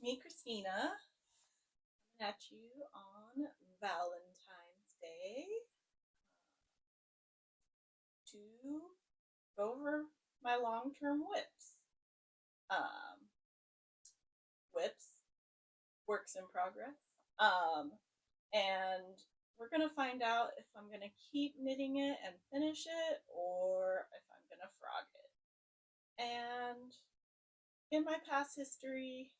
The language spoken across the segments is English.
me, Christina, coming at you on Valentine's Day to go over my long-term whips. Um, whips, works in progress. And we're gonna find out if I'm gonna keep knitting it and finish it, or if I'm gonna frog it. And in my past history,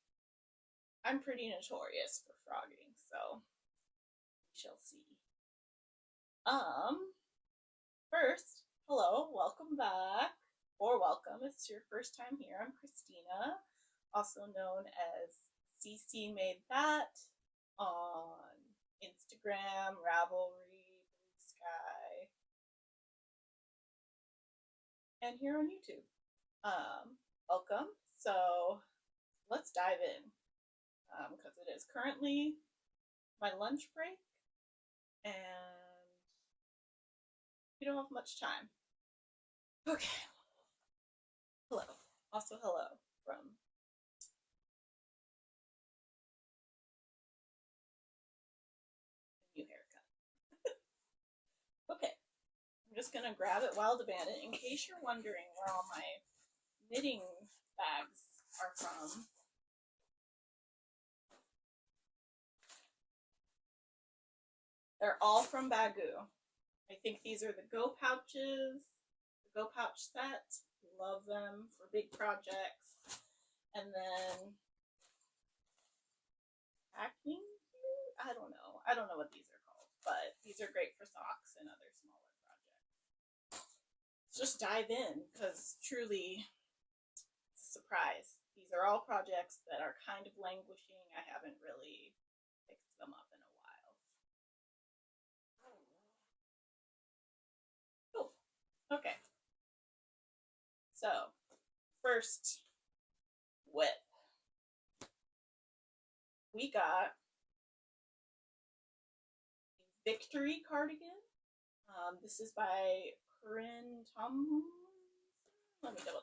I'm pretty notorious for frogging, so we shall see. First, hello, welcome back, or welcome if it's your first time here. I'm Christina, also known as ccmadethat on Instagram, Ravelry, Blue Sky, and here on YouTube. Welcome. So let's dive in, because it is currently my lunch break, and we don't have much time. Okay. Hello. Also, hello from the new haircut. Okay. I'm just gonna grab it while the bandit. In case you're wondering where all my knitting bags are from, they're all from Bagoo. I think these are the Go pouches, the Go pouch set. Love them for big projects. And then packing, I don't know. I don't know what these are called, but these are great for socks and other smaller projects. Let's just dive in, because truly it's a surprise. These are all projects that are kind of languishing. I haven't really picked them up in a while. Cool. Okay. So, first whip. We got a Victory cardigan. This is by Corinne Tom. Let me double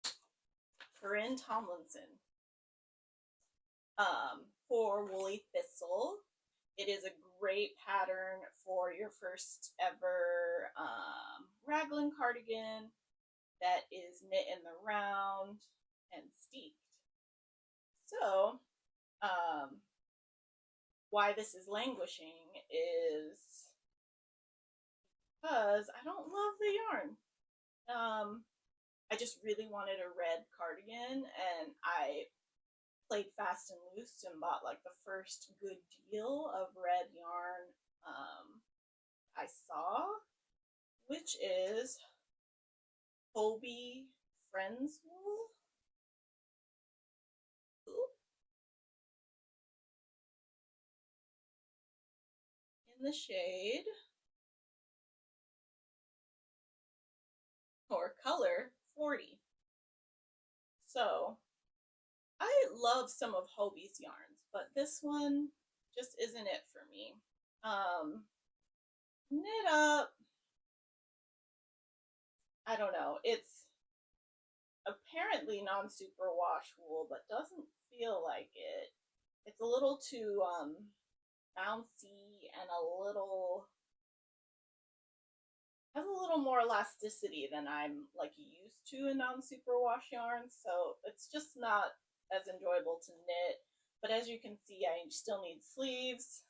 check. Corinne Tomlinson. For Woolly Thistle. It is a great pattern for your first ever raglan cardigan that is knit in the round and steeped. So, why this is languishing is because I don't love the yarn. I just really wanted a red cardigan, and I played fast and loose and bought like the first good deal of red yarn I saw, which is Hobie Friends Wool. In the shade or color 40. So I love some of Hobie's yarns, but this one just isn't it for me. Knit up, I don't know, it's apparently non-superwash wool, but doesn't feel like it. It's a little too bouncy and has a little more elasticity than I'm like used to in non-superwash yarns, so it's just not as enjoyable to knit. But as you can see, I still need sleeves,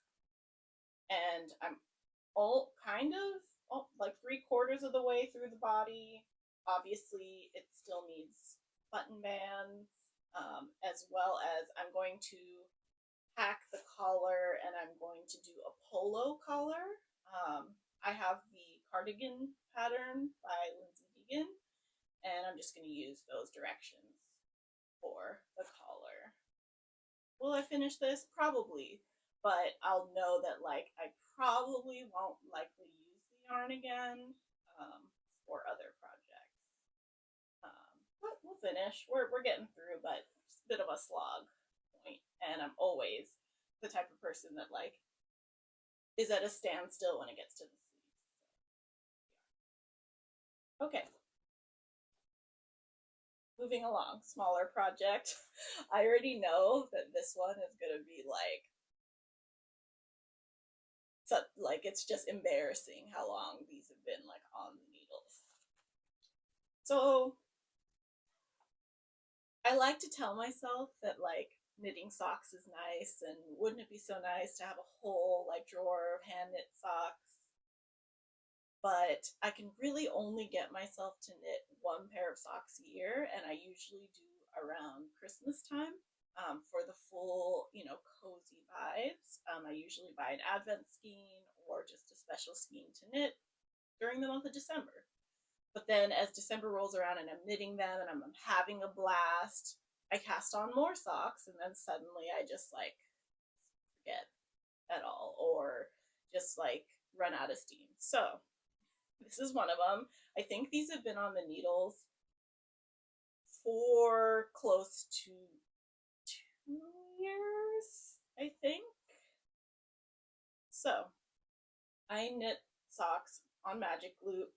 and I'm all kind of like 3/4 of the way through the body. Obviously, it still needs button bands, as well as I'm going to hack the collar, and I'm going to do a polo collar. I have the cardigan pattern by Lindsay Deegan, and I'm just going to use those directions for the collar. Will I finish this? Probably, but I'll know that like I probably won't likely use the yarn again for other projects. But we'll finish. We're getting through, but it's a bit of a slog point, and I'm always the type of person that like is at a standstill when it gets to the sleeves. Okay. moving along, smaller project. I already know that this one is gonna be like, so, like it's just embarrassing how long these have been like on the needles. So I like to tell myself that like knitting socks is nice, and wouldn't it be so nice to have a whole like drawer of hand knit socks? But I can really only get myself to knit one pair of socks a year, and I usually do around Christmas time, for the full, cozy vibes. I usually buy an advent skein or just a special skein to knit during the month of December. But then as December rolls around and I'm knitting them and I'm having a blast, I cast on more socks, and then suddenly I just like forget at all, or just like run out of steam. So this is one of them. I think these have been on the needles for close to 2 years, I think. So I knit socks on magic loop,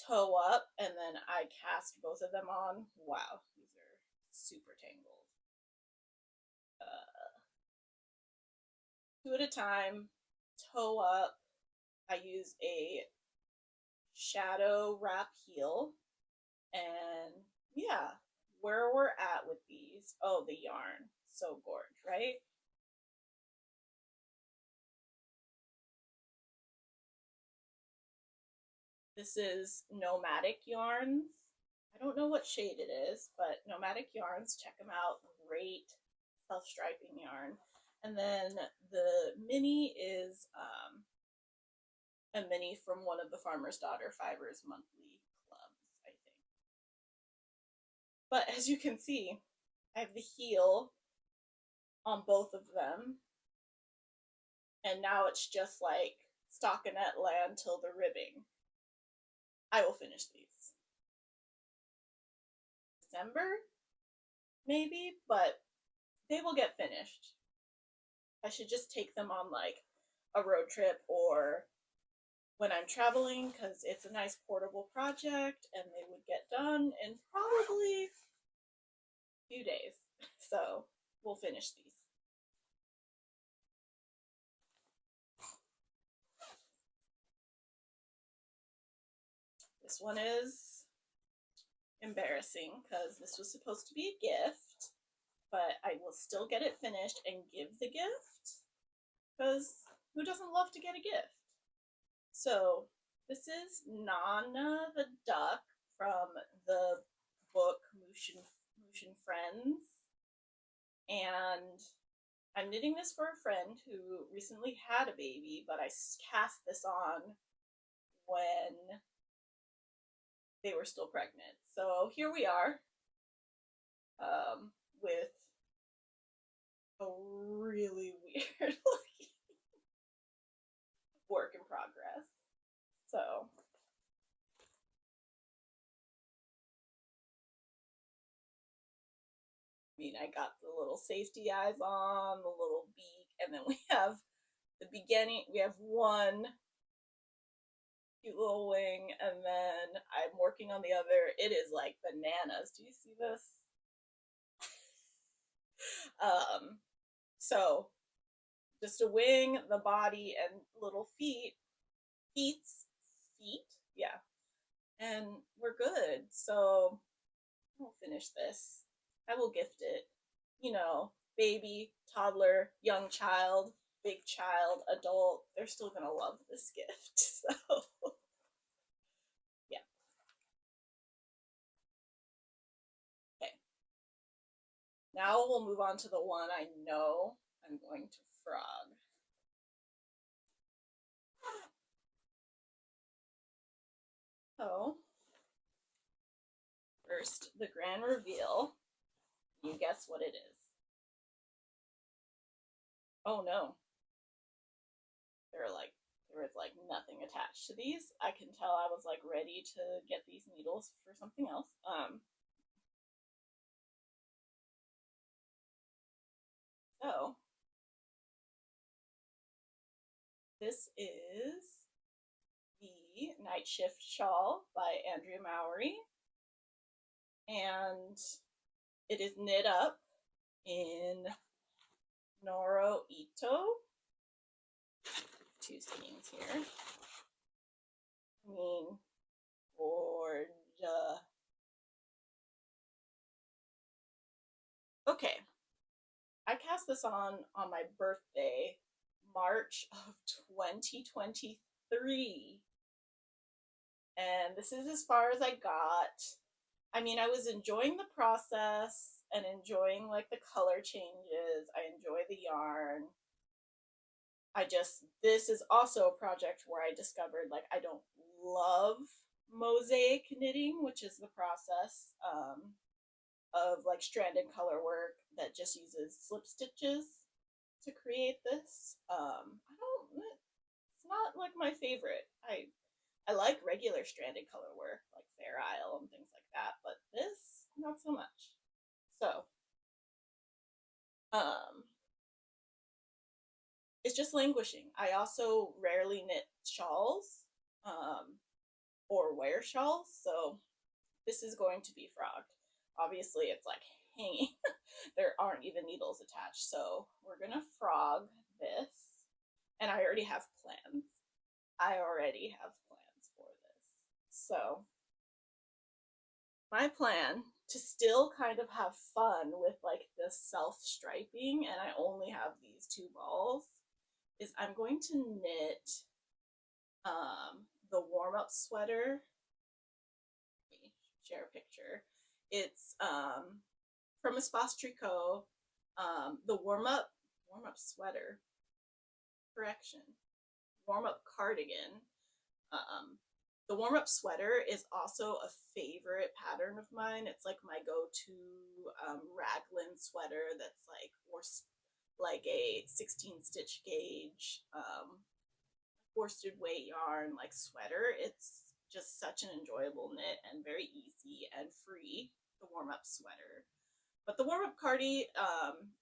toe up, and then I cast both of them on. Wow, these are super tangled. Two at a time, toe up. I use a shadow wrap heel, and yeah, where we're at with these. Oh, the yarn, so gorge, right? This is Nomadic Yarns. I don't know what shade it is, but Nomadic Yarns, check them out. Great self-striping yarn. And then the mini is a mini from one of the Farmer's Daughter Fibers monthly clubs, I think. But as you can see, I have the heel on both of them, and now it's just like stockinette land till the ribbing. I will finish these December, maybe, but they will get finished. I should just take them on like a road trip or when I'm traveling, because it's a nice portable project and they would get done in probably a few days. So we'll finish these. This one is embarrassing because this was supposed to be a gift, but I will still get it finished and give the gift, because who doesn't love to get a gift? So this is Nana the duck from the book Mushin Friends, and I'm knitting this for a friend who recently had a baby, but I cast this on when they were still pregnant. So here we are, with a really weird looking work in progress. So I mean, I got the little safety eyes on, the little beak, and then we have the beginning. We have one cute little wing, and then I'm working on the other. It is like bananas. Do you see this? So just a wing, the body, and little feet, yeah, and we're good. So I'll finish this. I will gift it. Baby, toddler, young child, big child, adult, they're still gonna love this gift. So yeah. Okay. Now we'll move on to the one I know I'm going to frog. So first, the grand reveal. You guess what it is. Oh no. There was like nothing attached to these. I can tell I was like ready to get these needles for something else. So this is the Night Shift Shawl by Andrea Mowry. and it is knit up in Noro Ito. Two skeins here. I mean, gorgeous. Okay, I cast this on my birthday, March of 2023, and this is as far as I got. I mean, I was enjoying the process and enjoying like the color changes. I enjoy the yarn. This is also a project where I discovered like I don't love mosaic knitting, which is the process of like stranded color work that just uses slip stitches to create this. I don't, it's not like my favorite. I like regular stranded color work like Fair Isle and things like that, but this, not so much. So, um, it's just languishing. I also rarely knit shawls or wear shawls, so this is going to be frogged. Obviously, it's like hanging. There aren't even needles attached, so we're gonna frog this. And I already have plans. I already have plans for this. So, my plan to still kind of have fun with like the self striping, and I only have these two balls, is I'm going to knit the warm up sweater. Let me share a picture. It's from Espace Tricot. The warm up sweater, correction, warm up cardigan. Um, the warm up sweater is also a favorite pattern of mine. It's like my go to raglan sweater that's like a 16 stitch gauge worsted weight yarn like sweater. It's just such an enjoyable knit and very easy and free, the warm up sweater. But the warm up cardi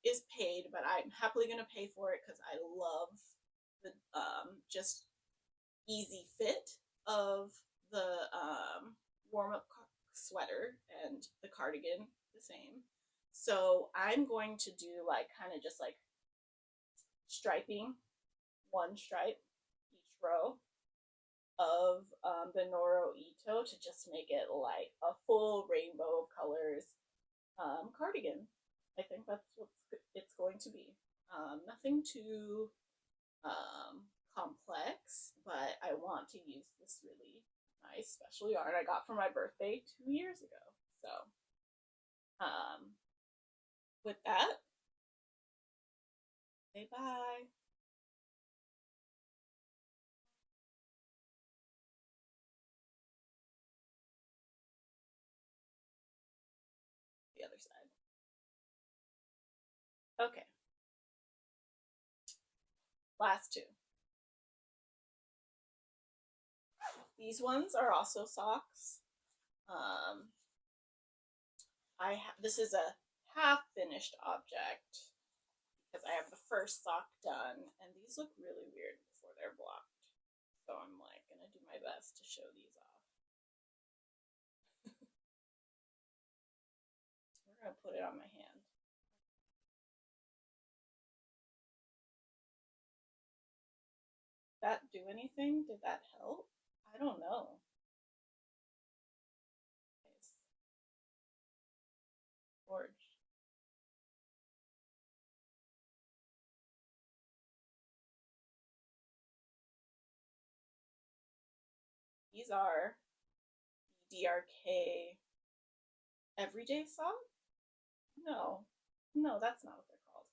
is paid, but I'm happily going to pay for it because I love the just easy fit of the warm up sweater and the cardigan the same. So I'm going to do like kind of just like striping, one stripe each row of the Noro Ito to just make it like a full rainbow of colors cardigan. I think that's what it's going to be. Nothing too complex, but I want to use this really nice special yarn I got for my birthday 2 years ago. So, with that, say bye. The other side. Okay, last two. These ones are also socks. Um, this is a half finished object because I have the first sock done, and these look really weird before they're blocked. So I'm like gonna do my best to show these off. We're gonna put it on my hand. Did that do anything? Did that help? I don't know. Nice. Gorge. These are DRK everyday sock? No. No, that's not what they're called.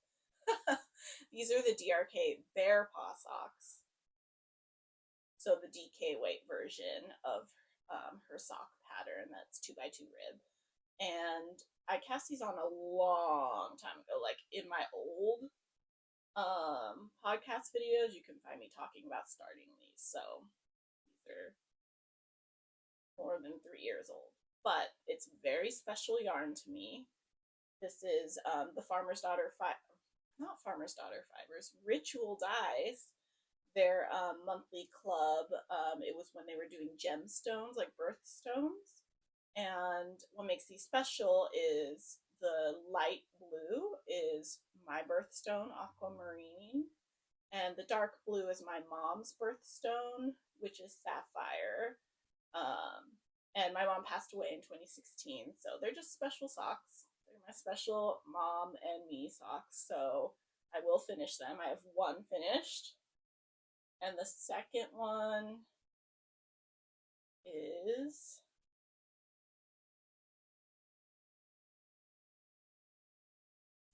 These are the DRK bear paw socks. So the DK weight version of her sock pattern that's 2x2 rib. And I cast these on a long time ago, like in my old podcast videos. You can find me talking about starting these. So these are more than 3 years old. But it's very special yarn to me. This is the Farmer's Daughter not Farmer's Daughter Fibers, Ritual Dyes, their monthly club. It was when they were doing gemstones, like birthstones. And what makes these special is the light blue is my birthstone, aquamarine, and the dark blue is my mom's birthstone, which is sapphire. And my mom passed away in 2016, so they're just special socks. They're my special mom and me socks, so I will finish them. I have one finished, and the second one is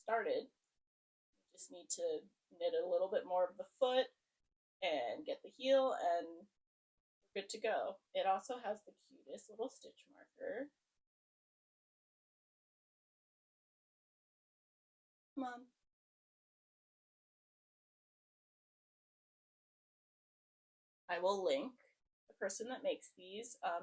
started. Just need to knit a little bit more of the foot and get the heel, and we're good to go. It also has the cutest little stitch marker. Come on. I will link the person that makes these. I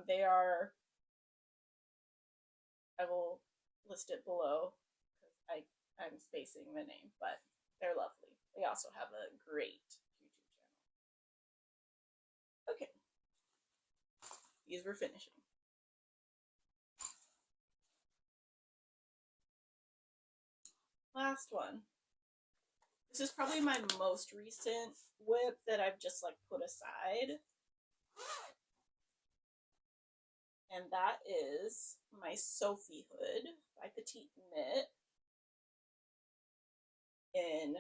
will list it below because I'm spacing the name, but they're lovely. They also have a great YouTube channel. Okay, these were finishing. Last one. This is probably my most recent whip that I've just like put aside. And that is my Sophie hood by Petite Knit in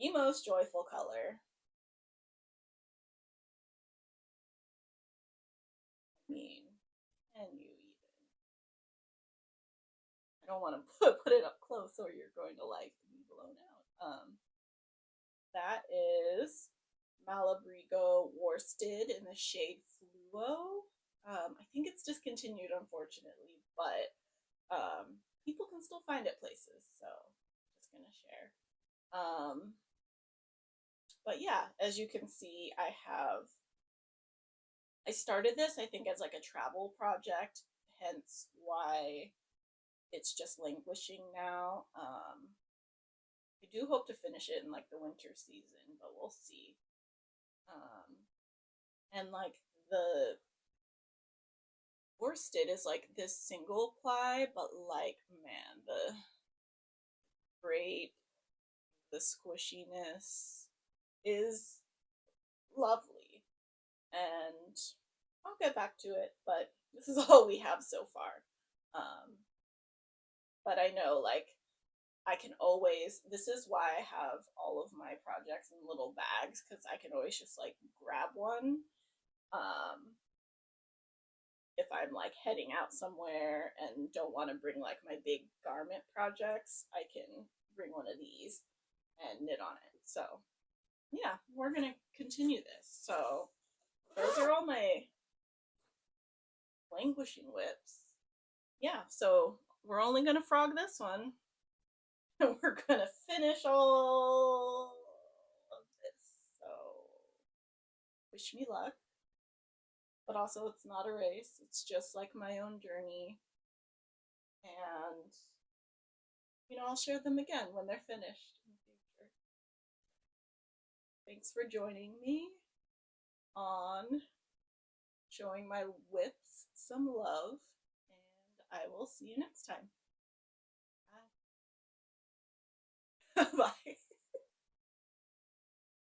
the most joyful color. I mean, can you even? I don't want to put it up close or you're going to like be blown out. That is Malabrigo worsted in the shade Fluo. I think it's discontinued, unfortunately, but people can still find it places, so just gonna share. But yeah, as you can see, I started this, I think, as like a travel project, hence why it's just languishing now. I do hope to finish it in like the winter season, but we'll see. And like the worsted is like this single ply, but like man, the drape, the squishiness is lovely. And I'll get back to it, but this is all we have so far. But I know like I can always, this is why I have all of my projects in little bags, because I can always just like grab one. If I'm like heading out somewhere and don't want to bring like my big garment projects, I can bring one of these and knit on it. So yeah, we're gonna continue this. So those are all my languishing whips. Yeah, so we're only gonna frog this one. And we're gonna finish all of this. So wish me luck. But also it's not a race. It's just like my own journey. And I'll share them again when they're finished in the future. Thanks for joining me on showing my whips some love, and I will see you next time. Bye. Bye.